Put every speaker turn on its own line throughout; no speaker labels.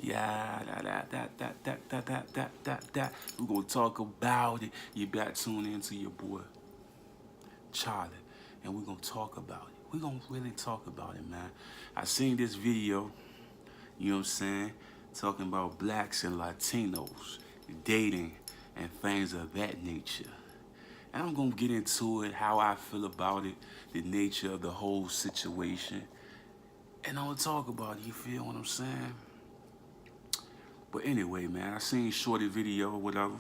Yeah, that. We're gonna talk about it. You better tune into your boy Charlie, and we're gonna talk about it. We're gonna really talk about it, man. I seen this video, you know what I'm saying, talking about blacks and Latinos dating and things of that nature. And I'm gonna get into it, how I feel about it, the nature of the whole situation, and I'm gonna talk about it. You feel what I'm saying? But anyway, man, I seen Shorty video or whatever.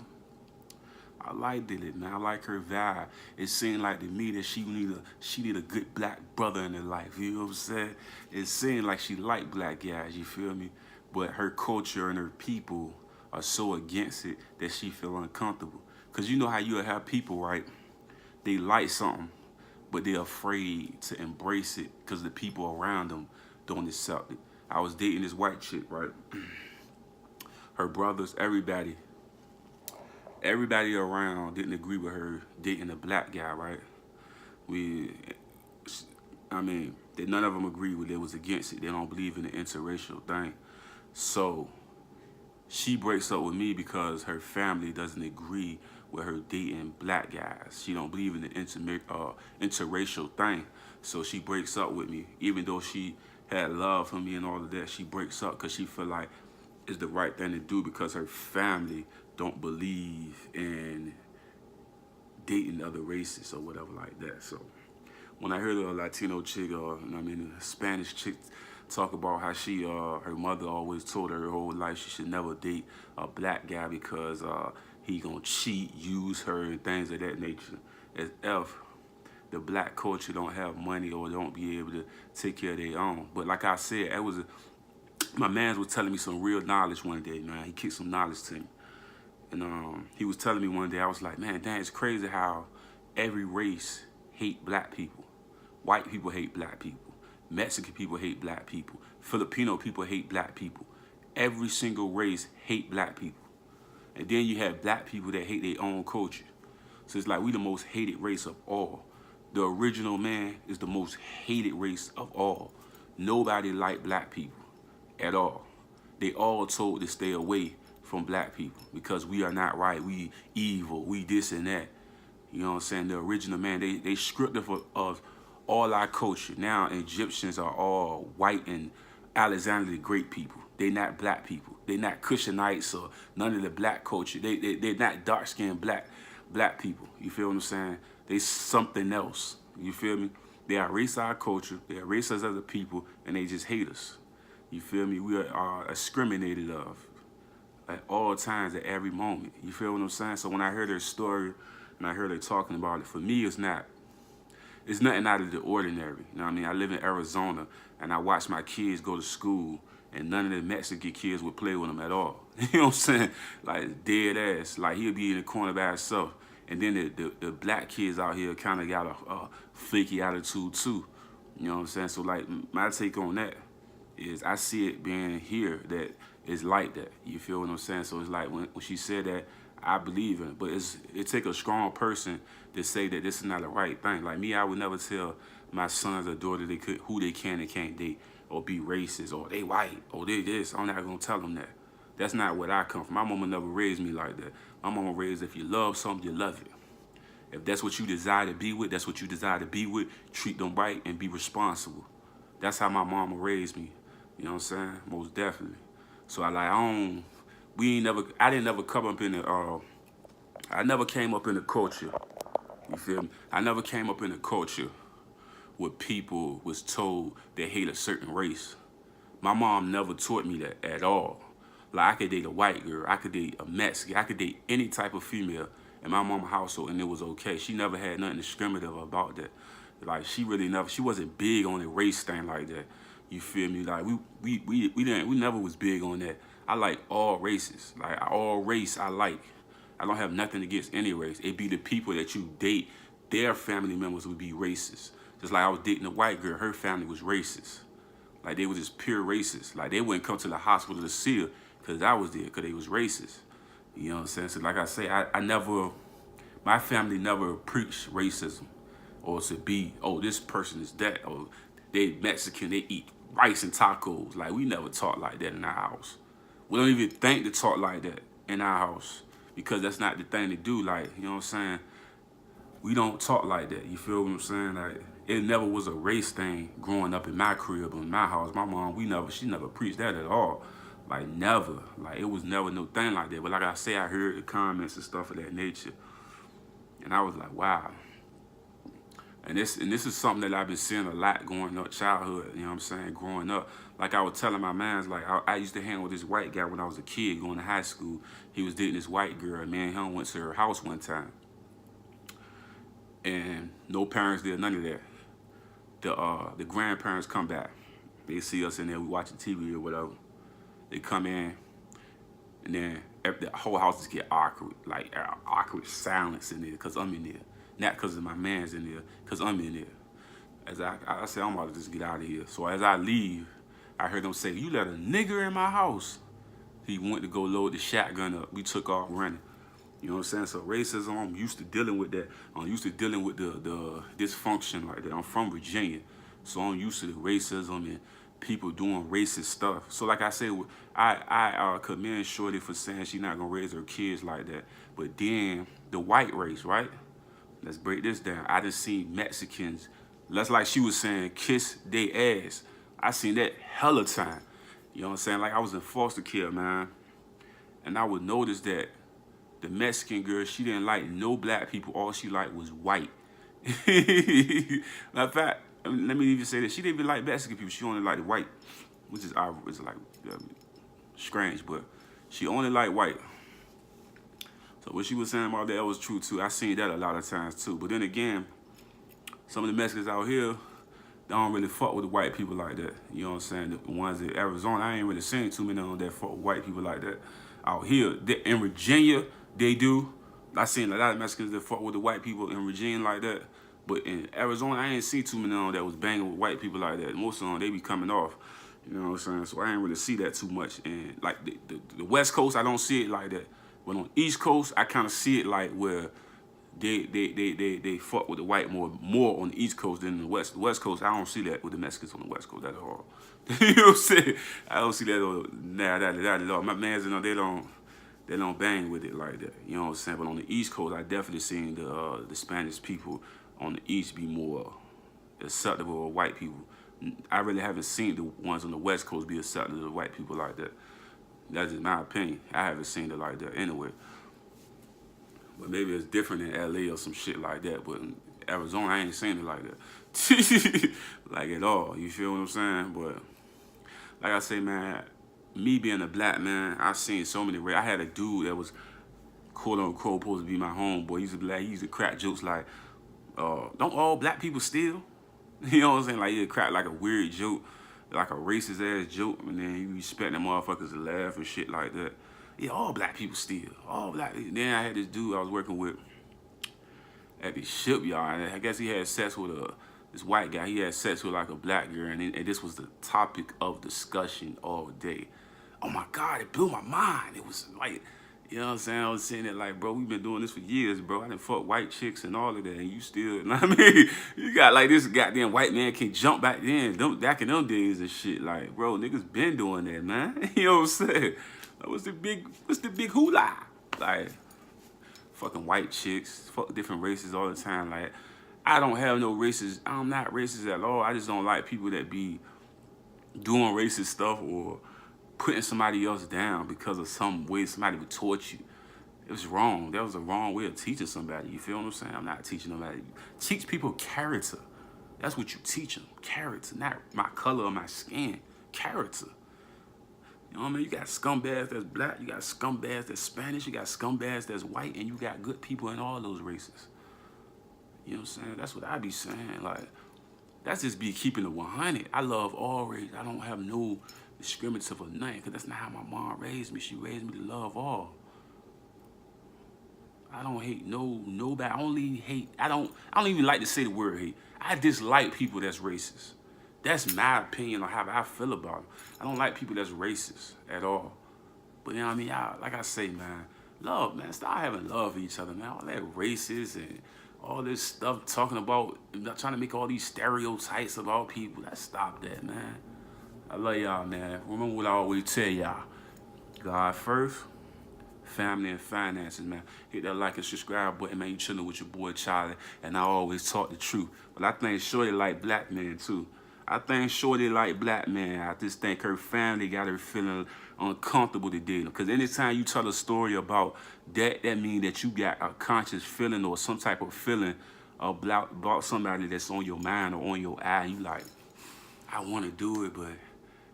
I liked it, man. I like her vibe. It seemed like to me that she need a good black brother in her life. You know what I'm saying? It seemed like she liked black guys. You feel me? But her culture and her people are so against it that she feel uncomfortable. Cause you know how you'll have people, right? They like something, but they're afraid to embrace it because the people around them don't accept it. I was dating this white chick, right? Her brothers, everybody around didn't agree with her dating a black guy, right? We, I mean, none of them agreed with it. They was against it. They don't believe in the interracial thing. So she breaks up with me because her family doesn't agree with her dating black guys. She don't believe in the interracial thing. So she breaks up with me, even though she had love for me and all of that. She breaks up because she feel like it's the right thing to do because her family don't believe in dating other races or whatever like that. So when I heard a Latino chick, a Spanish chick talk about how she, her mother always told her whole life she should never date a black guy because he gonna cheat, use her, and things of that nature. As if the black culture don't have money or don't be able to take care of their own. But like I said, my man was telling me some real knowledge one day, man. He kicked some knowledge to me. And he was telling me one day, I was like, man, damn, it's crazy how every race hate black people. White people hate black people. Mexican people hate black people. Filipino people hate black people. Every single race hate black people. And then you have black people that hate their own culture. So it's like we the most hated race of all. The original man is the most hated race of all. Nobody liked black people at all. They all told to stay away from black people because we are not right, we evil, we this and that. You know what I'm saying? The original man, they scripted for us all our culture. Now Egyptians are all white and Alexander the Great people. They not black people. They not Cushonites or none of the black culture. They're not dark-skinned black people. You feel what I'm saying? They something else. You feel me? They erase our culture, they erase us as a people, and they just hate us. You feel me? We are discriminated of at all times, at every moment. You feel what I'm saying? So when I heard her story and I heard her talking about it, for me, it's nothing out of the ordinary. You know what I mean? I live in Arizona and I watch my kids go to school and none of the Mexican kids would play with them at all. You know what I'm saying? Like dead ass. Like he'll be in the corner by himself. And then the black kids out here kind of got a flaky attitude too. You know what I'm saying? So like my take on that is I see it being here that it's like that. You feel what I'm saying? So it's like when she said that, I believe in it. But it take a strong person to say that this is not the right thing. Like me, I would never tell my sons or daughter who they can and can't date or be racist or they white or they this. I'm not gonna tell them that. That's not what I come from. My mama never raised me like that. My mama raised if you love something, you love it. If that's what you desire to be with, that's what you desire to be with. Treat them right and be responsible. That's how my mama raised me. You know what I'm saying? Most definitely. So I didn't never come up in I never came up in a culture, you feel me? I never came up in a culture where people was told they hate a certain race. My mom never taught me that at all. Like I could date a white girl, I could date a Mexican, I could date any type of female in my mama's household and it was okay. She never had nothing discriminative about that. Like she wasn't big on the race thing like that. You feel me? Like we never was big on that. I like all races. Like all race I like. I don't have nothing against any race. It be the people that you date, their family members would be racist. Just like I was dating a white girl, her family was racist. Like they were just pure racist. Like they wouldn't come to the hospital to see her because I was there because they was racist. You know what I'm saying? So like I say, my family never preached racism or to be, oh, this person is that, or they Mexican, they eat rice and tacos. Like we never taught like that in our house. We don't even think to talk like that in our house because that's not the thing to do. Like, you know what I'm saying? We don't talk like that. You feel what I'm saying? Like, it never was a race thing growing up in my crib, in my house. My mom, she never preached that at all. Like, never. Like, it was never no thing like that. But like I say, I heard the comments and stuff of that nature. And I was like, wow. And this is something that I've been seeing a lot growing up, childhood, you know what I'm saying, growing up. Like I was telling my mans, like I used to hang with this white guy when I was a kid going to high school. He was dating this white girl, and me and him went to her house one time. And no parents did none of that. The grandparents come back. They see us in there, we watching TV or whatever. They come in, and then the whole house just get awkward, like awkward silence in there, because I'm in there. Not because of my man's in there, because I'm in there. As I said, I'm about to just get out of here. So as I leave, I heard them say, "You let a nigger in my house." He went to go load the shotgun up. We took off running. You know what I'm saying? So racism, I'm used to dealing with that. I'm used to dealing with the dysfunction like that. I'm from Virginia, so I'm used to the racism and people doing racist stuff. So like I said, I commend Shorty for saying she's not gonna raise her kids like that. But then the white race, right? Let's break this down. I done seen Mexicans, that's like she was saying, kiss they ass. I seen that hella time. You know what I'm saying? Like I was in foster care, man. And I would notice that the Mexican girl, she didn't like no black people. All she liked was white. Matter of fact, let me even say that she didn't even like Mexican people. She only liked the white, which is like strange, but she only liked white. So what she was saying about that was true too. I seen that a lot of times too. But then again, some of the Mexicans out here, they don't really fuck with the white people like that. You know what I'm saying? The ones in Arizona, I ain't really seen too many of them that fuck with white people like that. Out here, in Virginia, they do. I seen a lot of Mexicans that fuck with the white people in Virginia like that. But in Arizona, I ain't seen too many of them that was banging with white people like that. Most of them, they be coming off. You know what I'm saying? So I ain't really see that too much. And like the West Coast, I don't see it like that. But on East Coast, I kind of see it like where they fuck with the white more on the East Coast than the West. The West Coast, I don't see that with the Mexicans on the West Coast at all. You know what I'm saying? I don't see that at all. My mans, they don't bang with it like that. You know what I'm saying? But on the East Coast, I definitely seen the Spanish people on the East be more acceptable of white people. I really haven't seen the ones on the West Coast be acceptable of white people like that. That's just my opinion. I haven't seen it like that anyway. But maybe it's different in LA or some shit like that. But in Arizona, I ain't seen it like that. Like at all. You feel what I'm saying? But like I say, man, me being a black man, I've seen so many. I had a dude that was quote unquote supposed to be my homeboy. He used to crack jokes like, don't all black people steal? You know what I'm saying? Like he'd crack like a weird joke, like a racist ass joke, and then you expect them motherfuckers to laugh and shit like that. Yeah, all black people steal. All black. Then I had this dude I was working with at the shipyard. I guess he had sex with this white guy. He had sex with like a black girl, and this was the topic of discussion all day. Oh my God, it blew my mind. It was like, you know what I'm saying? I was saying that like, bro, we've been doing this for years, bro. I done fuck white chicks and all of that, and you still, you know what I mean? You got like this goddamn white man can jump back then, back in them days and shit. Like, bro, niggas been doing that, man. You know what I'm saying? Like, what's the big hula? Like, fucking white chicks, fuck different races all the time. Like, I don't have no races. I'm not racist at all. I just don't like people that be doing racist stuff or putting somebody else down because of some way somebody would taught you. It was wrong. That was a wrong way of teaching somebody. You feel what I'm saying? I'm not teaching nobody. Teach people character. That's what you teach them. Character, not my color or my skin. Character. You know what I mean? You got scumbags that's black, you got scumbags that's Spanish, you got scumbags that's white, and you got good people in all those races. You know what I'm saying? That's what I be saying. Like, that's just be keeping it 100. I love all races. I don't have no discriminative or nothing, because that's not how my mom raised me. She raised me to love all. I don't hate nobody. I don't even like to say the word hate. I dislike people that's racist. That's my opinion on how I feel about them. I don't like people that's racist at all. But you know what I mean? Like I say, man, love, man. Start having love for each other, man. All that racist and all this stuff talking about, trying to make all these stereotypes about people. Let's stop that, man. I love y'all, man. Remember what I always tell y'all. God first, family and finances, man. Hit that like and subscribe button, man. You chilling with your boy Charlie, and I always talk the truth. But I think Shorty like black men too. I think Shorty like black men. I just think her family got her feeling uncomfortable today. Because anytime you tell a story about that, that means that you got a conscious feeling or some type of feeling about somebody that's on your mind or on your eye. You like, I want to do it, but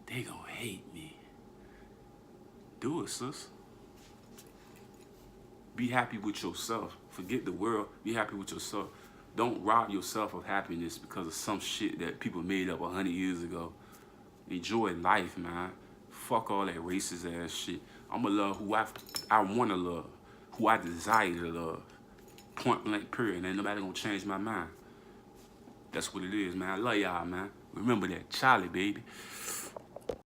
they gonna hate me. Do it, sis. Be happy with yourself. Forget the world. Be happy with yourself. Don't rob yourself of happiness because of some shit that people made up 100 years ago. Enjoy life, man. Fuck all that racist ass shit. I'ma love who I wanna love, who I desire to love. Point blank period. Ain't nobody gonna change my mind. That's what it is, man. I love y'all, man. Remember that. Charlie, baby.